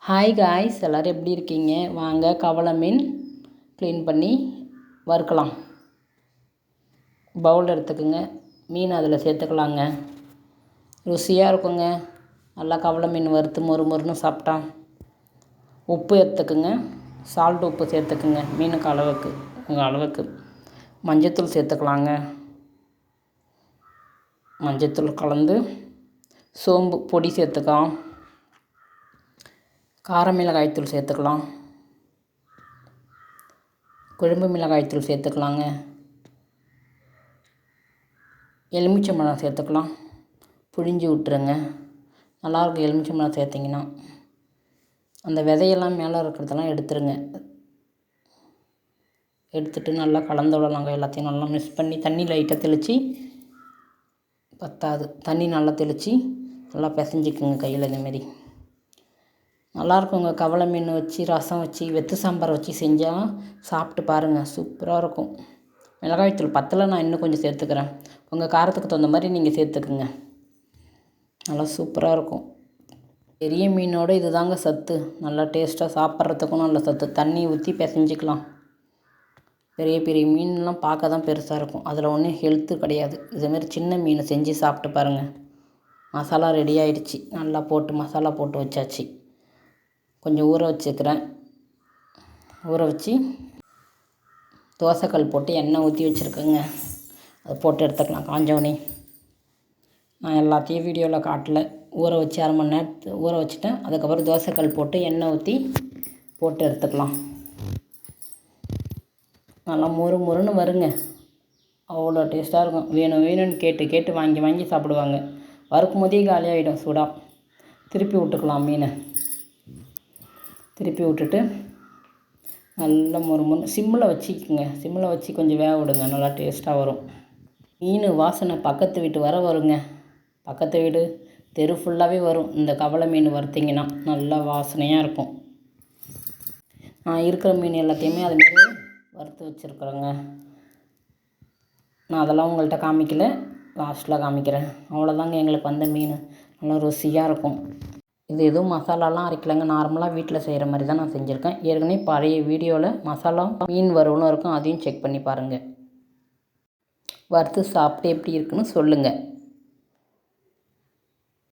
Hi guys, எல்லோரும் எப்படி இருக்கீங்க? வாங்க கவலை மீன் க்ளீன் பண்ணி வறுக்கலாம். பவுல் எடுத்துக்குங்க, மீன் அதில் சேர்த்துக்கலாங்க. ருசியாக இருக்குங்க. நல்லா கவலை மீன் வறுத்து மொறு மொறுன்னு சாப்பிட்டா. உப்பு எடுத்துக்குங்க, சால்ட் உப்பு சேர்த்துக்குங்க மீனுக்கு அளவுக்கு, உங்கள் அளவுக்கு. மஞ்சத்தூள் சேர்த்துக்கலாங்க. மஞ்சத்தூள் கலந்து சோம்பு பொடி சேர்த்துக்கலாம். கார மிளகாய்த்தூள் சேர்த்துக்கலாம். குழம்பு மிளகாய்த்தூள் சேர்த்துக்கலாங்க. எலுமிச்சம்பழம் சேர்த்துக்கலாம். புழிஞ்சு விட்டுருங்க. நல்லாயிருக்கும் எலுமிச்சம்பழம் சேர்த்திங்கன்னா. அந்த விதையெல்லாம் மேலே இருக்கிறதெல்லாம் எடுத்துருங்க. எடுத்துட்டு நல்லா கலந்து விடலாங்க. எல்லாத்தையும் நல்லா மிக்ஸ் பண்ணி தண்ணி லைட்டாக தெளித்து, பத்தாது தண்ணி நல்லா தெளித்து நல்லா பிசைஞ்சிக்குங்க கையில் இதேமாரி. நல்லாயிருக்குங்க. கவலை மீன் வச்சு ரசம் வச்சு வெத்து சாம்பார் வச்சு செஞ்சால் சாப்பிட்டு பாருங்கள், சூப்பராக இருக்கும். மிளகாய்த்தூள் பத்தலை, நான் இன்னும் கொஞ்சம் சேர்த்துக்கிறேன். உங்கள் காரத்துக்கு தகுந்த மாதிரி நீங்கள் சேர்த்துக்குங்க. நல்லா சூப்பராக இருக்கும். பெரிய மீனோடு இது தாங்க சத்து. நல்லா டேஸ்ட்டாக சாப்பிட்றதுக்கும் நல்ல சத்து. தண்ணி ஊற்றி பிசைஞ்சிக்கலாம். பெரிய பெரிய மீன்லாம் பார்க்க தான் பெருசாக இருக்கும், அதில் ஒன்றும் ஹெல்த்து கிடையாது. இதுமாரி சின்ன மீன் செஞ்சு சாப்பிட்டு பாருங்கள். மசாலா ரெடி ஆகிடுச்சி. நல்லா போட்டு மசாலா போட்டு வச்சாச்சு. கொஞ்சம் ஊற வச்சுக்கிறேன். ஊற வச்சு தோசைக்கல் போட்டு எண்ணெய் ஊற்றி வச்சுருக்கேங்க. அதை போட்டு எடுத்துக்கலாம் காஞ்சோனே. நான் எல்லாத்தையும் வீடியோவில் காட்டலை. ஊற வச்சு அரை மணி நேரத்து ஊற வச்சுட்டேன். அதுக்கப்புறம் தோசைக்கல் போட்டு எண்ணெய் ஊற்றி போட்டு எடுத்துக்கலாம். நல்லா மொறு மொறுன்னு வருங்க. அவ்வளோ டேஸ்ட்டாக இருக்கும். வேணும் வேணும்னு கேட்டு கேட்டு வாங்கி வாங்கி சாப்பிடுவாங்க. வறுக்கும் போதே காலியாகிடும் சூடாக. திருப்பி விட்டுக்கலாம் மீனை. திருப்பி விட்டுட்டு நல்லா மொறு மொறு சிம்மில் வச்சுக்கோங்க. சிம்மில் வச்சு கொஞ்சம் வேக விடுங்க. நல்லா டேஸ்ட்டாக வரும். மீன் வாசனை பக்கத்து வீட்டு வர வருங்க. பக்கத்து வீடு தெரு ஃபுல்லாகவே வரும். இந்த கவலை மீன் வறுத்திங்கன்னா நல்லா வாசனையாக இருக்கும். நான் இருக்கிற மீன் எல்லாத்தையுமே அதுமாரி வறுத்து வச்சுருக்குறேங்க. நான் அதெல்லாம் உங்கள்கிட்ட காமிக்கல, லாஸ்ட்டில் காமிக்கிறேன். அவ்வளோதாங்க எங்களுக்கு வந்த மீன். நல்லா ருசியாக இருக்கும். இது எதுவும் மசாலாலாம் அரைக்கலைங்க. நார்மலாக வீட்டில் செய்கிற மாதிரி தான் நான் செஞ்சுருக்கேன். ஏற்கனவே பழைய வீடியோவில் மசாலா மீன் வறுவலும் இருக்கும், அதையும் செக் பண்ணி பாருங்கள். வறுத்து சாப்பிட்டு எப்படி இருக்குன்னு சொல்லுங்கள்.